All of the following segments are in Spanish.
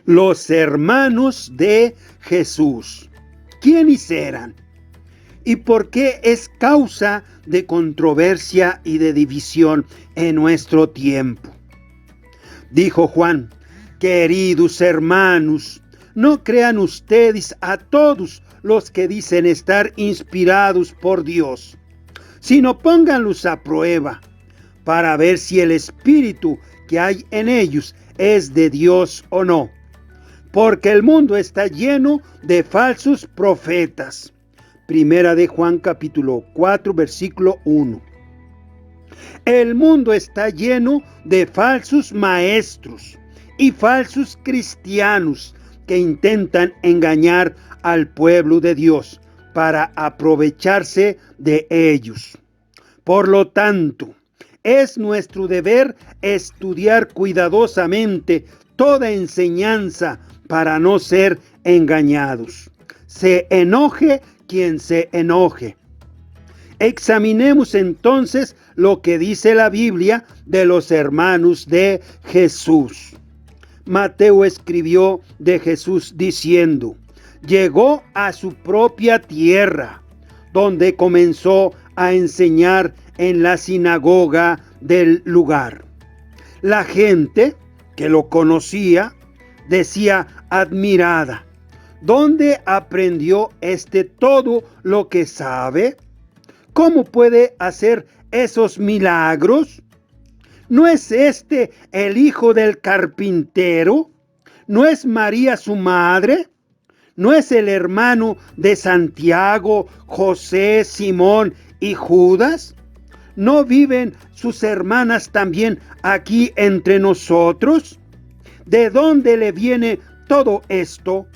Los hermanos de Jesús. ¿Quiénes eran? ¿Y por qué es causa de controversia y de división en nuestro tiempo? Dijo Juan: queridos hermanos, no crean ustedes a todos los que dicen estar inspirados por Dios, sino pónganlos a prueba para ver si el espíritu que hay en ellos es de Dios o no. Porque el mundo está lleno de falsos profetas. Primera de Juan capítulo 4 versículo 1. El mundo está lleno de falsos maestros y falsos cristianos que intentan engañar al pueblo de Dios para aprovecharse de ellos. Por lo tanto, es nuestro deber estudiar cuidadosamente toda enseñanza para no ser engañados. Se enoje quien se enoje. Examinemos entonces lo que dice la Biblia de los hermanos de Jesús. Mateo escribió de Jesús diciendo: llegó a su propia tierra, donde comenzó a enseñar en la sinagoga del lugar. La gente que lo conocía decía admirada: ¿dónde aprendió todo lo que sabe? ¿Cómo puede hacer esos milagros? ¿No es este el hijo del carpintero? ¿No es María su madre? ¿No es el hermano de Santiago, José, Simón y Judas? ¿No viven sus hermanas también aquí entre nosotros? ¿De dónde le viene todo esto?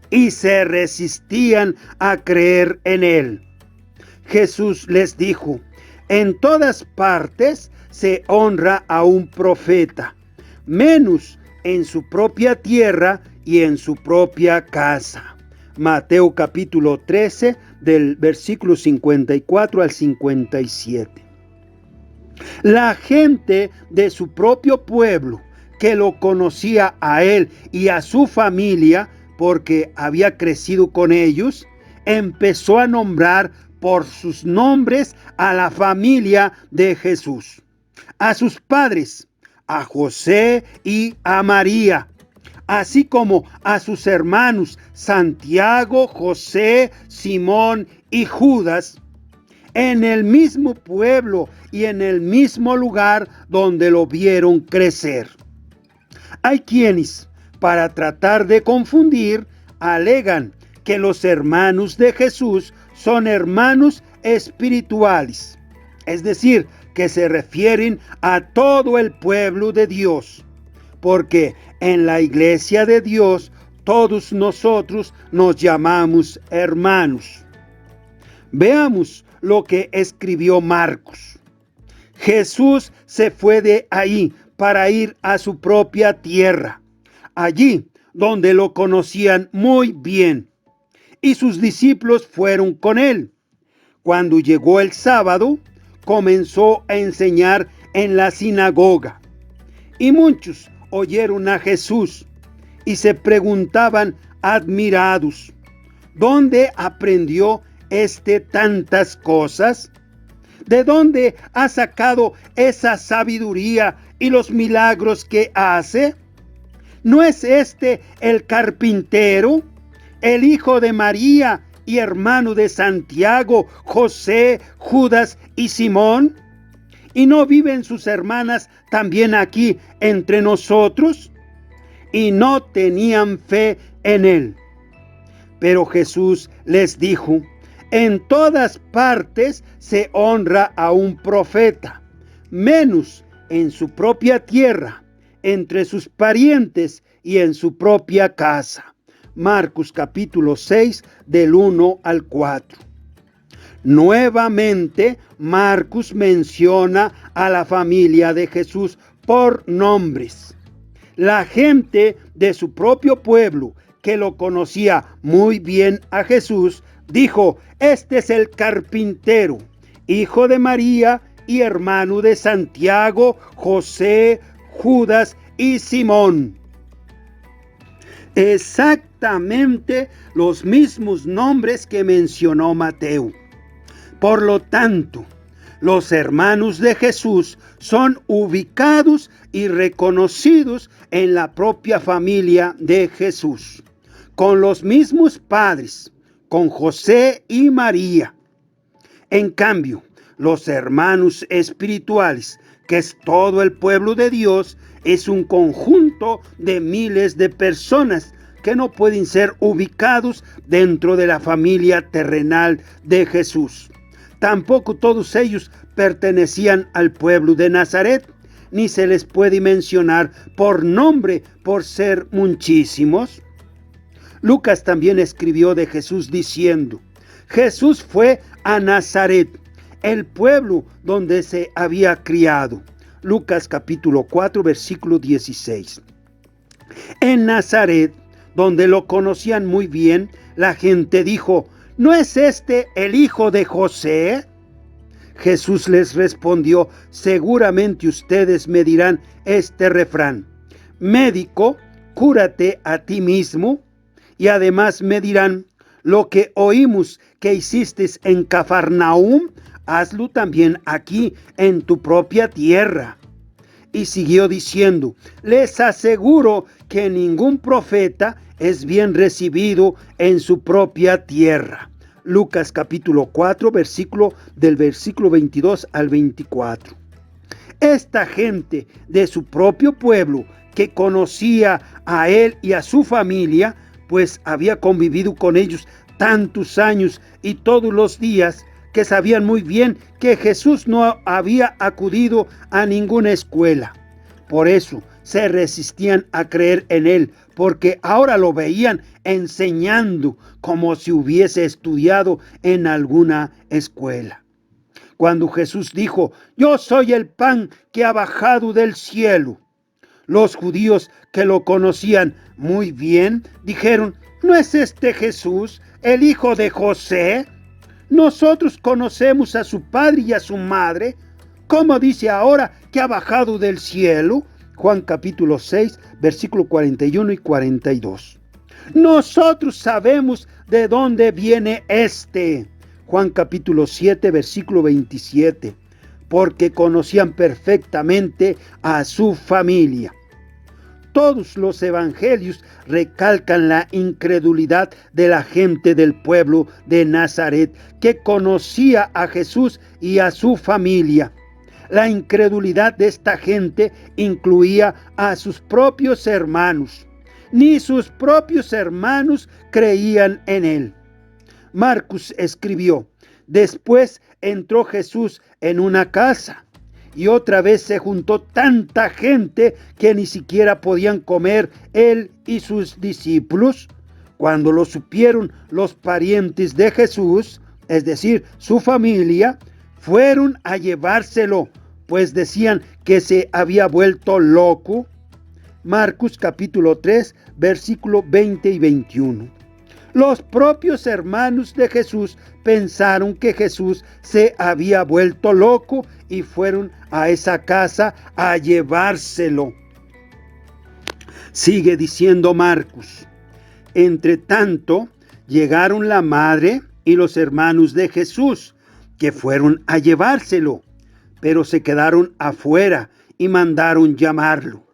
Y se resistían a creer en él. Jesús les dijo: en todas partes se honra a un profeta, menos en su propia tierra y en su propia casa. Mateo capítulo 13, del versículo 54 al 57. La gente de su propio pueblo, que lo conocía a él y a su familia, porque había crecido con ellos, empezó a nombrar por sus nombres a la familia de Jesús, a sus padres, a José y a María, así como a sus hermanos Santiago, José, Simón y Judas, en el mismo pueblo y en el mismo lugar donde lo vieron crecer. Hay quienes, para tratar de confundir, alegan que los hermanos de Jesús son hermanos espirituales, es decir, que se refieren a todo el pueblo de Dios, porque en la iglesia de Dios todos nosotros nos llamamos hermanos. Veamos lo que escribió Marcos. Jesús se fue de ahí para ir a su propia tierra, allí donde lo conocían muy bien, y sus discípulos fueron con él. Cuando llegó el sábado, comenzó a enseñar en la sinagoga, y muchos oyeron a Jesús y se preguntaban admirados: ¿dónde aprendió tantas cosas? ¿De dónde ha sacado esa sabiduría y los milagros que hace? ¿No es este el carpintero, el hijo de María y hermano de Santiago, José, Judas y Simón? ¿Y no viven sus hermanas también aquí entre nosotros? Y no tenían fe en él. Pero Jesús les dijo: en todas partes se honra a un profeta, menos en su propia tierra, entre sus parientes y en su propia casa. Marcos capítulo 6, del 1 al 4. Nuevamente, Marcos menciona a la familia de Jesús por nombres. La gente de su propio pueblo, que lo conocía muy bien a Jesús, dijo: este es el carpintero, hijo de María y hermano de Santiago, José, Judas y Simón. Exactamente los mismos nombres que mencionó Mateo. Por lo tanto, los hermanos de Jesús son ubicados y reconocidos en la propia familia de Jesús, con los mismos padres, con José y María. En cambio, los hermanos espirituales, que es todo el pueblo de Dios, es un conjunto de miles de personas que no pueden ser ubicados dentro de la familia terrenal de Jesús. Tampoco todos ellos pertenecían al pueblo de Nazaret, ni se les puede mencionar por nombre por ser muchísimos. Lucas también escribió de Jesús diciendo: Jesús fue a Nazaret, el pueblo donde se había criado. Lucas capítulo 4, versículo 16. En Nazaret, donde lo conocían muy bien, la gente dijo: ¿no es este el hijo de José? Jesús les respondió: seguramente ustedes me dirán este refrán: médico, cúrate a ti mismo. Y además me dirán: lo que oímos que hiciste en Cafarnaúm, hazlo también aquí en tu propia tierra. Y siguió diciendo: les aseguro que ningún profeta es bien recibido en su propia tierra. Lucas capítulo 4, del versículo 22 al 24. Esta gente de su propio pueblo, que conocía a él y a su familia, pues había convivido con ellos tantos años y todos los días, que sabían muy bien que Jesús no había acudido a ninguna escuela. Por eso se resistían a creer en él, porque ahora lo veían enseñando como si hubiese estudiado en alguna escuela. Cuando Jesús dijo: yo soy el pan que ha bajado del cielo, los judíos, que lo conocían muy bien, dijeron: ¿no es este Jesús, el hijo de José? Nosotros conocemos a su padre y a su madre. ¿Cómo dice ahora que ha bajado del cielo? Juan capítulo 6, versículo 41 y 42. Nosotros sabemos de dónde viene este. Juan capítulo 7, versículo 27. Porque conocían perfectamente a su familia. Todos los evangelios recalcan la incredulidad de la gente del pueblo de Nazaret, que conocía a Jesús y a su familia. La incredulidad de esta gente incluía a sus propios hermanos. Ni sus propios hermanos creían en él. Marcos escribió: después entró Jesús en una casa, y otra vez se juntó tanta gente que ni siquiera podían comer él y sus discípulos. Cuando lo supieron los parientes de Jesús, es decir, su familia, fueron a llevárselo, pues decían que se había vuelto loco. Marcos capítulo 3, versículo 20 y 21. Los propios hermanos de Jesús pensaron que Jesús se había vuelto loco y fueron a esa casa a llevárselo. Sigue diciendo Marcos: entre tanto, llegaron la madre y los hermanos de Jesús, que fueron a llevárselo, pero se quedaron afuera y mandaron llamarlo.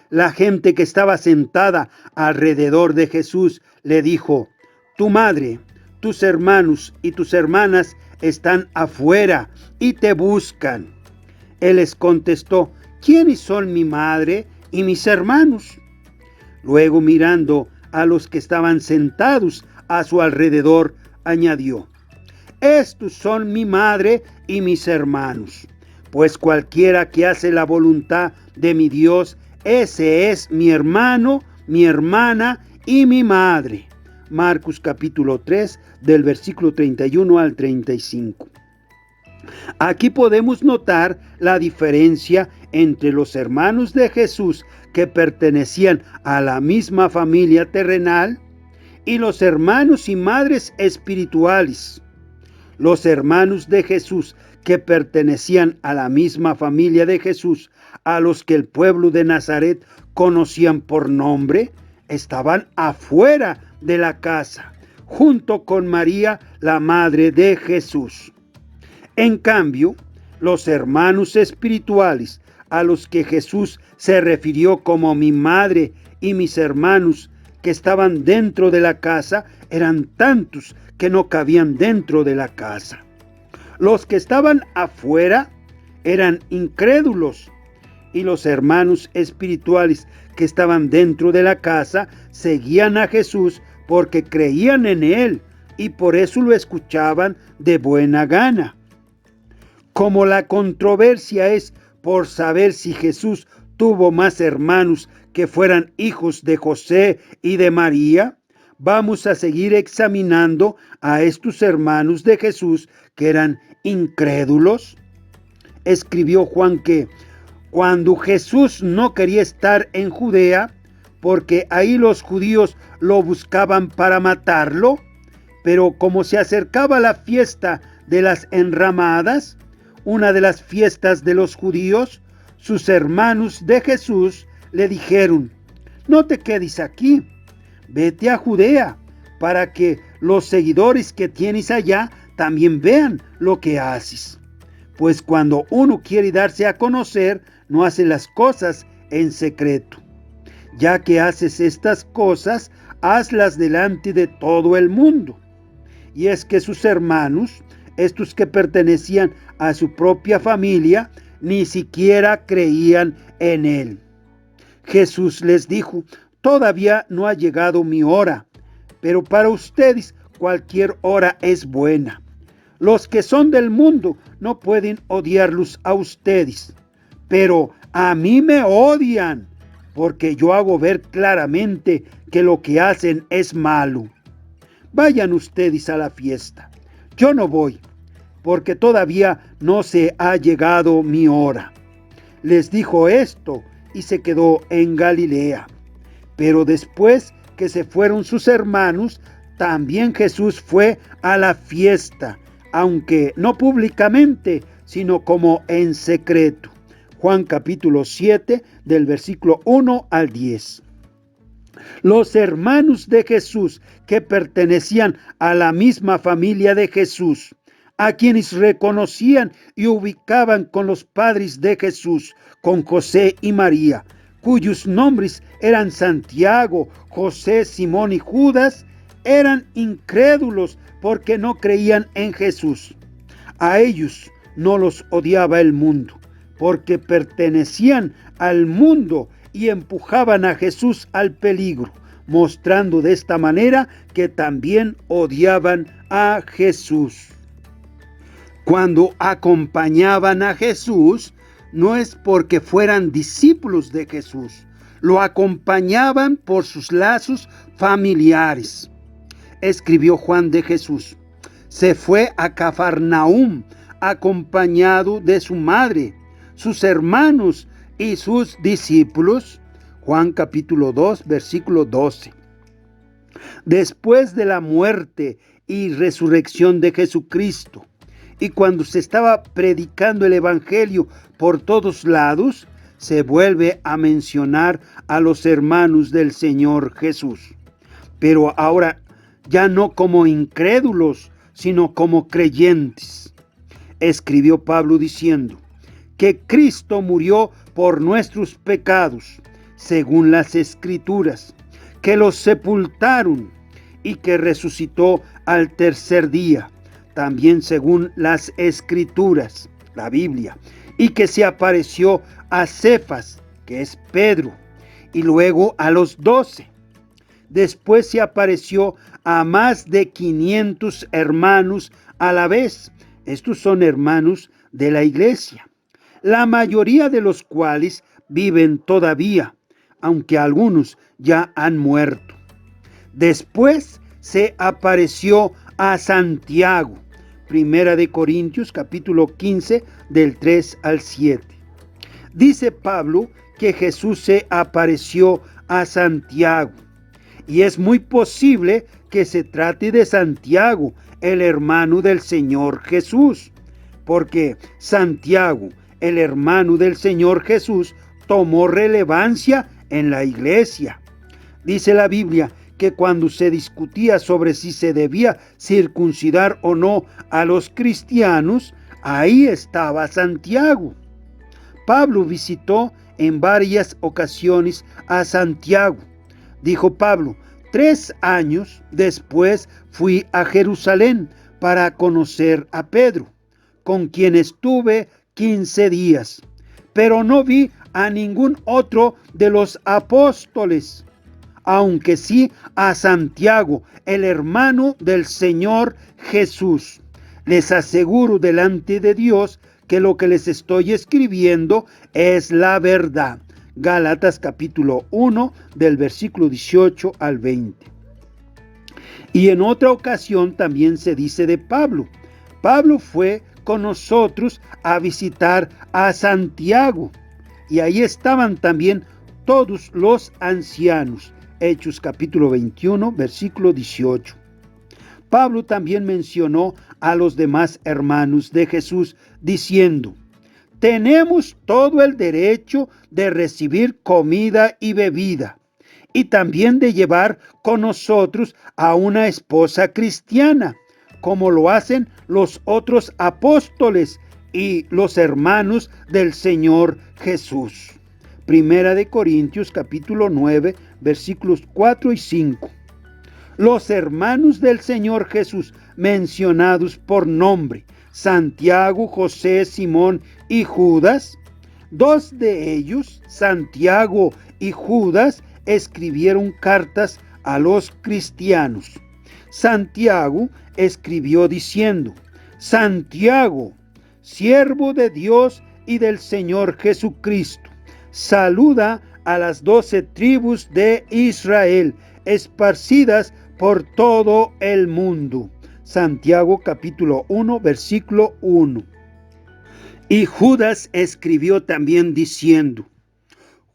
La gente que estaba sentada alrededor de Jesús le dijo: tu madre, tus hermanos y tus hermanas están afuera y te buscan. Él les contestó: ¿quiénes son mi madre y mis hermanos? Luego, mirando a los que estaban sentados a su alrededor, añadió: estos son mi madre y mis hermanos, pues cualquiera que hace la voluntad de mi Dios, ese es mi hermano, mi hermana y mi madre. Marcos capítulo 3, del versículo 31 al 35. Aquí podemos notar la diferencia entre los hermanos de Jesús, que pertenecían a la misma familia terrenal, y los hermanos y madres espirituales. Los hermanos de Jesús, que pertenecían a la misma familia de Jesús, a los que el pueblo de Nazaret conocían por nombre, estaban afuera de la casa, junto con María, la madre de Jesús. En cambio, los hermanos espirituales a los que Jesús se refirió como mi madre y mis hermanos que estaban dentro de la casa eran tantos que no cabían dentro de la casa. Los que estaban afuera eran incrédulos y los hermanos espirituales que estaban dentro de la casa seguían a Jesús porque creían en él y por eso lo escuchaban de buena gana. Como la controversia es por saber si Jesús tuvo más hermanos que fueran hijos de José y de María, vamos a seguir examinando a estos hermanos de Jesús que eran incrédulos. Escribió Juan que cuando Jesús no quería estar en Judea, porque ahí los judíos lo buscaban para matarlo, pero como se acercaba la fiesta de las enramadas, una de las fiestas de los judíos, sus hermanos de Jesús le dijeron: no te quedes aquí, vete a Judea, para que los seguidores que tienes allá también vean lo que haces. Pues cuando uno quiere darse a conocer, no hace las cosas en secreto. Ya que haces estas cosas, hazlas delante de todo el mundo. Y es que sus hermanos, estos que pertenecían a su propia familia, ni siquiera creían en él. Jesús les dijo: todavía no ha llegado mi hora, pero para ustedes cualquier hora es buena. Los que son del mundo no pueden odiarlos a ustedes, pero a mí me odian, porque yo hago ver claramente que lo que hacen es malo. Vayan ustedes a la fiesta. Yo no voy, porque todavía no se ha llegado mi hora. Les dijo esto y se quedó en Galilea. Pero después que se fueron sus hermanos, también Jesús fue a la fiesta, aunque no públicamente, sino como en secreto. Juan capítulo 7, del versículo 1 al 10. Los hermanos de Jesús que pertenecían a la misma familia de Jesús, a quienes reconocían y ubicaban con los padres de Jesús, con José y María, cuyos nombres eran Santiago, José, Simón y Judas, eran incrédulos porque no creían en Jesús. A ellos no los odiaba el mundo, porque pertenecían al mundo y empujaban a Jesús al peligro, mostrando de esta manera que también odiaban a Jesús. Cuando acompañaban a Jesús, no es porque fueran discípulos de Jesús, lo acompañaban por sus lazos familiares. Escribió Juan de Jesús: se fue a Cafarnaúm acompañado de su madre, sus hermanos y sus discípulos. Juan capítulo 2, versículo 12. Después de la muerte y resurrección de Jesucristo, y cuando se estaba predicando el evangelio por todos lados, se vuelve a mencionar a los hermanos del Señor Jesús. Pero ahora ya no como incrédulos, sino como creyentes. Escribió Pablo diciendo que Cristo murió por nuestros pecados, según las Escrituras, que los sepultaron y que resucitó al tercer día, también según las Escrituras, la Biblia, y que se apareció a Cefas, que es Pedro, y luego a los 12. Después se apareció a más de 500 hermanos a la vez. Estos son hermanos de la iglesia, la mayoría de los cuales viven todavía, aunque algunos ya han muerto. Después se apareció a Santiago, Primera de Corintios capítulo 15 del 3 al 7. Dice Pablo que Jesús se apareció a Santiago, y es muy posible que se trate de Santiago, el hermano del Señor Jesús, porque Santiago, el hermano del Señor Jesús, tomó relevancia en la iglesia. Dice la Biblia que cuando se discutía sobre si se debía circuncidar o no a los cristianos, ahí estaba Santiago. Pablo visitó en varias ocasiones a Santiago. Dijo Pablo: 3 años después fui a Jerusalén para conocer a Pedro, con quien estuve 15 días, pero no vi a ningún otro de los apóstoles, aunque sí a Santiago, el hermano del Señor Jesús. Les aseguro delante de Dios que lo que les estoy escribiendo es la verdad. Gálatas capítulo 1 del versículo 18 al 20. Y en otra ocasión también se dice de Pablo: Pablo fue con nosotros a visitar a Santiago, y ahí estaban también todos los ancianos. Hechos capítulo 21 versículo 18. Pablo también mencionó a los demás hermanos de Jesús diciendo: tenemos todo el derecho de recibir comida y bebida, y también de llevar con nosotros a una esposa cristiana, como lo hacen los otros apóstoles y los hermanos del Señor Jesús. Primera de Corintios capítulo 9 versículos 4 y 5. Los hermanos del Señor Jesús mencionados por nombre, Santiago, José, Simón y Judas, 2 de ellos, Santiago y Judas, escribieron cartas a los cristianos. Santiago escribió diciendo: Santiago, siervo de Dios y del Señor Jesucristo, saluda a las 12 tribus de Israel, esparcidas por todo el mundo. Santiago capítulo 1 versículo 1. Y Judas escribió también diciendo: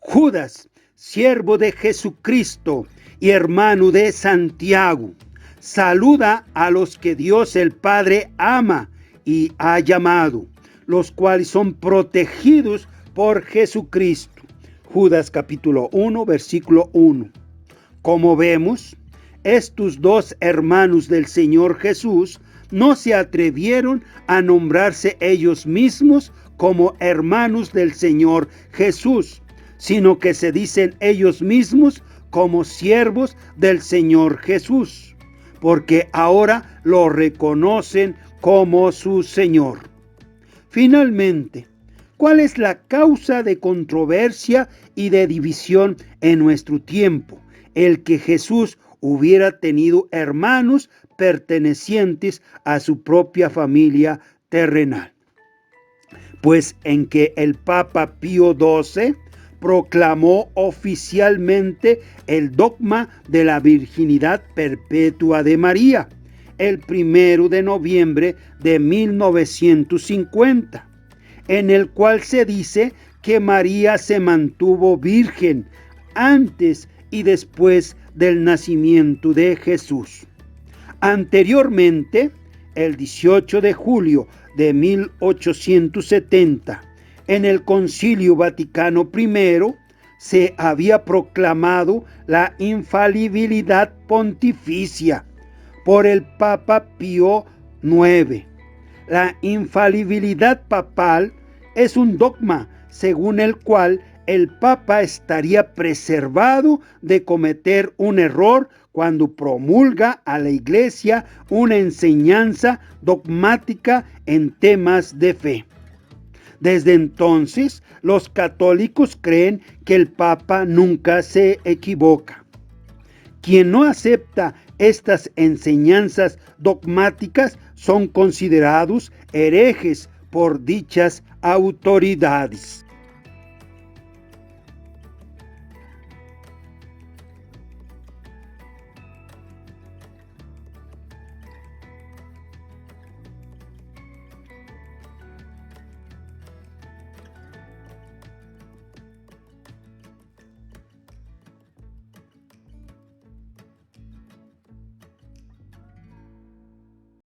Judas, siervo de Jesucristo y hermano de Santiago, saluda a los que Dios el Padre ama y ha llamado, los cuales son protegidos por Jesucristo. Judas capítulo 1 versículo 1. Como vemos, estos 2 hermanos del Señor Jesús no se atrevieron a nombrarse ellos mismos como hermanos del Señor Jesús, sino que se dicen ellos mismos como siervos del Señor Jesús, porque ahora lo reconocen como su Señor. Finalmente, ¿cuál es la causa de controversia y de división en nuestro tiempo? El que Jesús hubiera tenido hermanos pertenecientes a su propia familia terrenal. Pues en que el Papa Pío XII proclamó oficialmente el dogma de la virginidad perpetua de María, el 1 de noviembre de 1950, en el cual se dice que María se mantuvo virgen antes y después del nacimiento de Jesús. Anteriormente, el 18 de julio de 1870, en el Concilio Vaticano I, se había proclamado la infalibilidad pontificia por el Papa Pío IX. La infalibilidad papal es un dogma según el cual el Papa estaría preservado de cometer un error cuando promulga a la Iglesia una enseñanza dogmática en temas de fe. Desde entonces, los católicos creen que el Papa nunca se equivoca. Quien no acepta estas enseñanzas dogmáticas son considerados herejes por dichas autoridades.